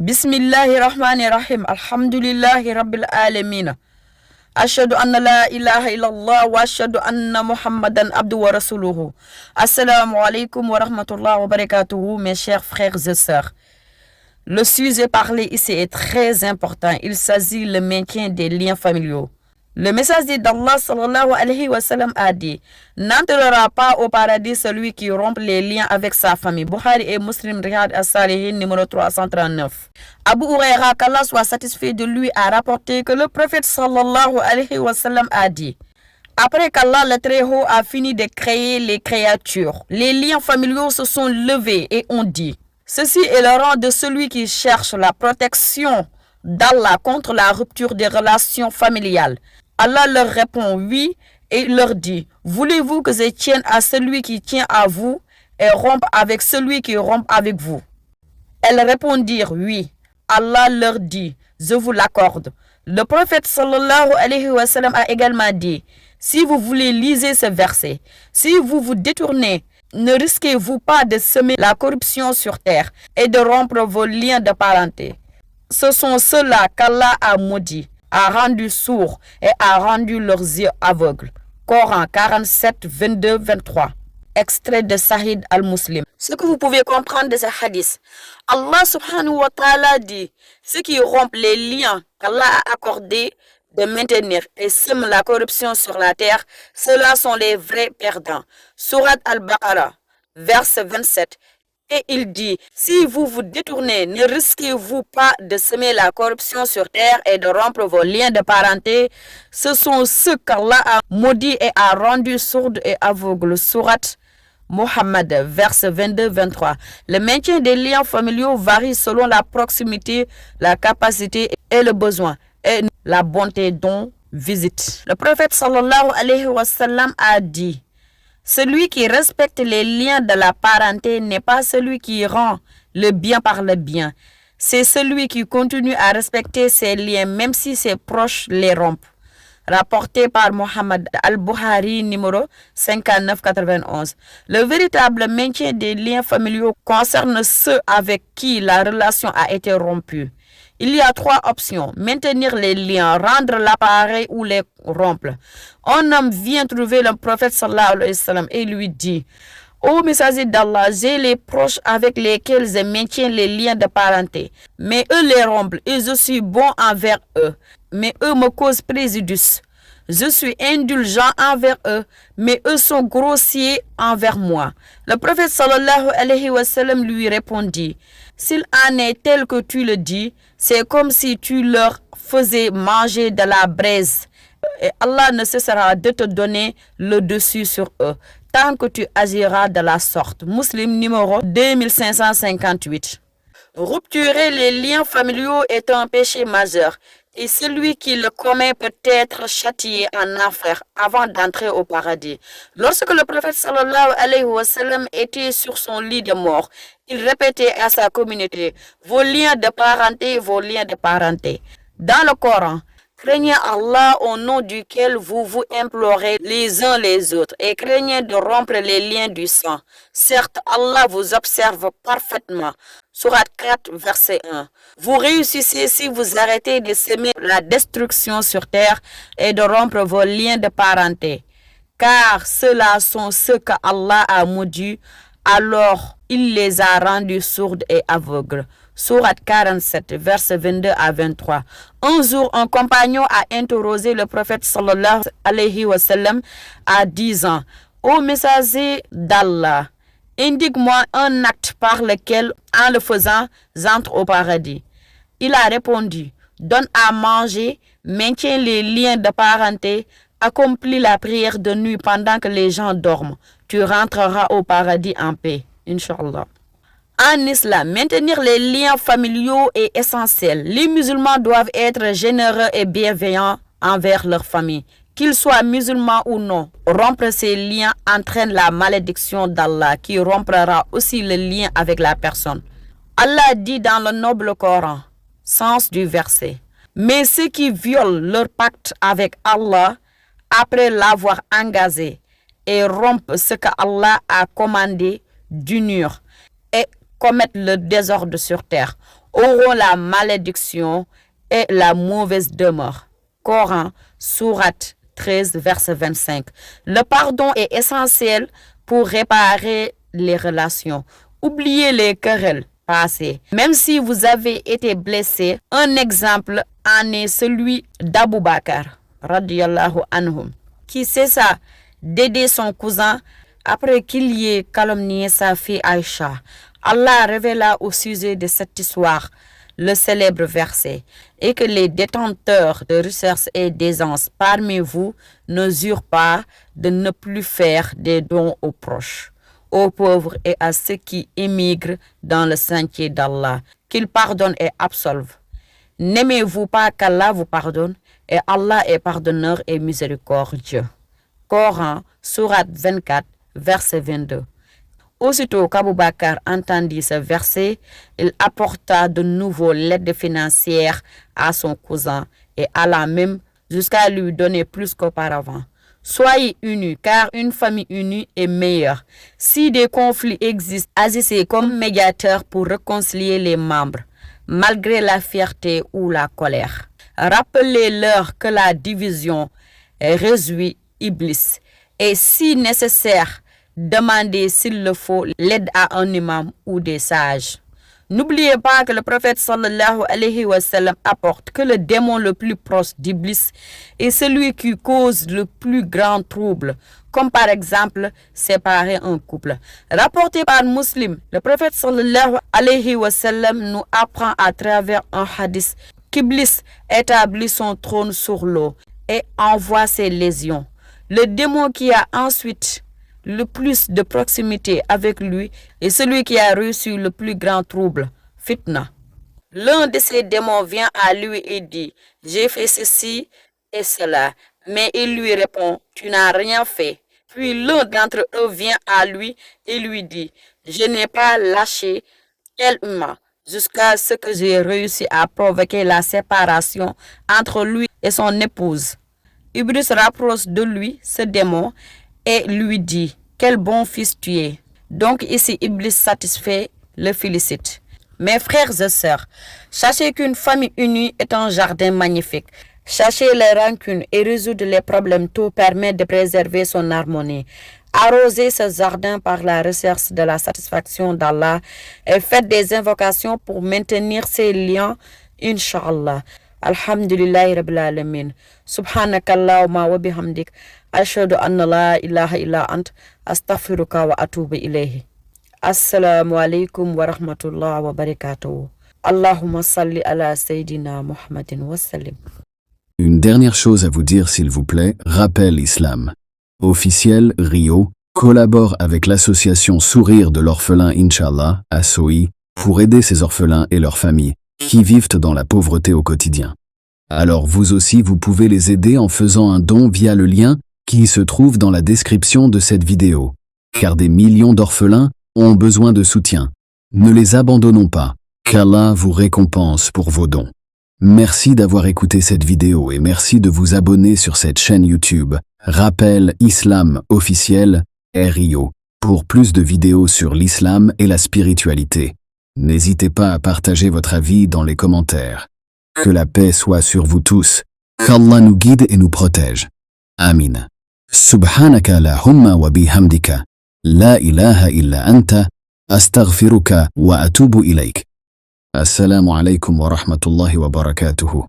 Bismillahirrahmanirrahim. Alhamdulillahi Rabbil Alameen. Ashhadu anna la ilaha illallah wa ashhadu anna Muhammadan abdu wa rasuluhu. Assalamu alaikum wa rahmatullahi wa barakatuhu, mes chers frères et sœurs. Le sujet parlé ici est très important. Il s'agit le maintien des liens familiaux. Le messager d'Allah sallallahu alayhi wa sallam a dit: n'entrera pas au paradis celui qui rompt les liens avec sa famille. Bukhari et Muslim, Riyad as-Salihin, numéro 339. Abu Huraira, qu'Allah soit satisfait de lui, a rapporté que le prophète sallallahu alayhi wa sallam a dit: après qu'Allah le Très-Haut a fini de créer les créatures, les liens familiaux se sont levés et ont dit: ceci est le rang de celui qui cherche la protection d'Allah contre la rupture des relations familiales. Allah leur répond oui et leur dit: voulez-vous que je tienne à celui qui tient à vous et rompe avec celui qui rompt avec vous? Elles répondirent oui. Allah leur dit: je vous l'accorde. Le prophète sallallahu alayhi wa sallam a également dit: si vous voulez liser ce verset, si vous vous détournez, ne risquez-vous pas de semer la corruption sur terre et de rompre vos liens de parenté? Ce sont ceux-là qu'Allah a maudits, a rendu sourds et a rendu leurs yeux aveugles. Coran 47, 22, 23. Extrait de Sahih al-Muslim. Ce que vous pouvez comprendre de ce hadith, Allah subhanahu wa ta'ala dit: ceux qui rompent les liens qu'Allah a accordés de maintenir et sèment la corruption sur la terre, ceux-là sont les vrais perdants. Sourate al-Baqarah, verset 27. Et il dit: si vous vous détournez, ne risquez-vous pas de semer la corruption sur terre et de rompre vos liens de parenté? Ce sont ceux qu'Allah a maudits et a rendus sourds et aveugles. Sourate Muhammad, verset 22-23. Le maintien des liens familiaux varie selon la proximité, la capacité et le besoin, et la bonté dont visite. Le prophète sallallahu alayhi wa sallam a dit: celui qui respecte les liens de la parenté n'est pas celui qui rend le bien par le bien. C'est celui qui continue à respecter ses liens même si ses proches les rompent. Rapporté par Mohammed al-Bukhari, numéro 5991. Le véritable maintien des liens familiaux concerne ceux avec qui la relation a été rompue. Il y a trois options: maintenir les liens, rendre l'appareil ou les rompre. Un homme vient trouver le prophète sallallahu alayhi wa sallam et lui dit: ô messager d'Allah, j'ai les proches avec lesquels je maintiens les liens de parenté, mais eux les rompent et je suis bon envers eux, mais eux me causent préjudice. Je suis indulgent envers eux, mais eux sont grossiers envers moi. Le prophète sallallahu alayhi wa sallam lui répondit: s'il en est tel que tu le dis, c'est comme si tu leur faisais manger de la braise. Et Allah ne cessera de te donner le dessus sur eux, tant que tu agiras de la sorte. Muslim, numéro 2558. Rupturer les liens familiaux est un péché majeur, et celui qui le commet peut être châtié en enfer avant d'entrer au paradis. Lorsque le prophète sallallahu alayhi wa sallam était sur son lit de mort, il répétait à sa communauté: vos liens de parenté, vos liens de parenté. Dans le Coran: craignez Allah au nom duquel vous vous implorez les uns les autres et craignez de rompre les liens du sang. Certes, Allah vous observe parfaitement. Sourate 4, verset 1. Vous réussissez si vous arrêtez de semer la destruction sur terre et de rompre vos liens de parenté. Car ceux-là sont ceux que Allah a maudits, alors il les a rendus sourds et aveugles. Sourate 47, versets 22 à 23. Un jour, un compagnon a interrogé le prophète sallallahu alayhi wa sallam en disant: ô messager d'Allah, indique-moi un acte par lequel, en le faisant, j'entre au paradis. Il a répondu: donne à manger, maintiens les liens de parenté, accomplis la prière de nuit pendant que les gens dorment. Tu rentreras au paradis en paix. Inch'Allah. En islam, maintenir les liens familiaux est essentiel. Les musulmans doivent être généreux et bienveillants envers leur famille. Qu'ils soient musulmans ou non, rompre ces liens entraîne la malédiction d'Allah qui rompra aussi le lien avec la personne. Allah dit dans le noble Coran, sens du verset: mais ceux qui violent leur pacte avec Allah après l'avoir engagé et rompent ce que Allah a commandé d'unir et commettent le désordre sur terre, auront la malédiction et la mauvaise demeure. Coran, sourate 13, verset 25. Le pardon est essentiel pour réparer les relations. Oubliez les querelles passées. Même si vous avez été blessé, un exemple en est celui d'Abou Bakr, radiyallahu anhum, qui cessa d'aider son cousin après qu'il y ait calomnié sa fille Aïcha. Allah révéla au sujet de cette histoire le célèbre verset et que les détenteurs de richesses et d'aisance parmi vous ne jurent pas de ne plus faire des dons aux proches, aux pauvres et à ceux qui émigrent dans le sentier d'Allah, qu'il pardonne et absolve. N'aimez-vous pas qu'Allah vous pardonne, et Allah est pardonneur et miséricordieux. Coran, sourate 24, verset 22. Aussitôt qu'Abou Bakr entendit ce verset, il apporta de nouveau l'aide financière à son cousin et alla même jusqu'à lui donner plus qu'auparavant. Soyez unis, car une famille unie est meilleure. Si des conflits existent, agissez comme médiateur pour réconcilier les membres, malgré la fierté ou la colère. Rappelez-leur que la division réjouit Iblis et si nécessaire, demandez s'il le faut l'aide à un imam ou des sages. N'oubliez pas que le prophète sallallahu alayhi wa sallam apporte que le démon le plus proche d'Iblis est celui qui cause le plus grand trouble, comme par exemple séparer un couple. Rapporté par Muslim, le prophète sallallahu alayhi wa sallam nous apprend à travers un hadith qu'Iblis établit son trône sur l'eau et envoie ses légions. Le démon qui a ensuite le plus de proximité avec lui est celui qui a reçu le plus grand trouble, fitna. L'un de ces démons vient à lui et dit, j'ai fait ceci et cela, mais il lui répond, tu n'as rien fait. Puis l'un d'entre eux vient à lui et lui dit, je n'ai pas lâché tel humain jusqu'à ce que j'ai réussi à provoquer la séparation entre lui et son épouse. Iblis rapproche de lui ce démon et lui dit, quel bon fils tu es. Donc ici, Iblis satisfait le félicite. Mes frères et sœurs, sachez qu'une famille unie est un jardin magnifique. Chercher les rancunes et résoudre les problèmes, tout permet de préserver son harmonie. Arrosez ce jardin par la recherche de la satisfaction d'Allah et faites des invocations pour maintenir ces liens, Inch'Allah. Alhamdulillahi Rabbil Alamin. Subhanakallahumma wa bihamdik. Ashhadu anna la ilaha illa ant. Astaghfiruka wa atubu ilayhi. Assalamu alaikum wa rahmatullahi wa barakatuh. Allahumma salli ala Sayyidina Muhammadin wa sallim. Une dernière chose à vous dire s'il vous plaît, Rappel Islam. Officiel Rio collabore avec l'association Sourire de l'orphelin Inch'Allah, ASOI, pour aider ces orphelins et leurs familles qui vivent dans la pauvreté au quotidien. Alors vous aussi vous pouvez les aider en faisant un don via le lien qui se trouve dans la description de cette vidéo. Car des millions d'orphelins ont besoin de soutien. Ne les abandonnons pas. Qu'Allah vous récompense pour vos dons. Merci d'avoir écouté cette vidéo et merci de vous abonner sur cette chaîne YouTube, Rappel Islam officiel, RIO, pour plus de vidéos sur l'islam et la spiritualité. N'hésitez pas à partager votre avis dans les commentaires. Que la paix soit sur vous tous. Qu'Allah nous guide et nous protège. Amin. Subhanaka Allahumma wa bihamdika. La ilaha illa anta. Astaghfiruka wa atubu ilayk. Assalamu alaikum wa rahmatullahi wa barakatuhu.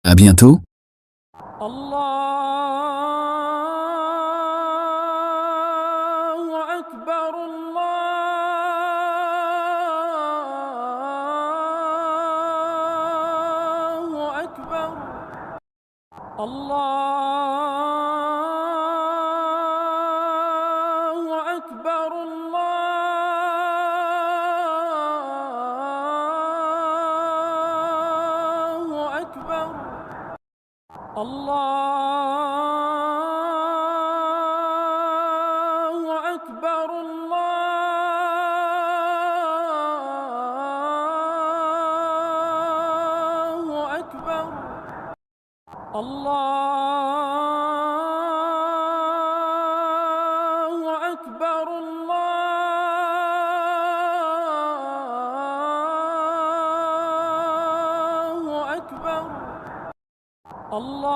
À bientôt. الله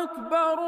أكبر.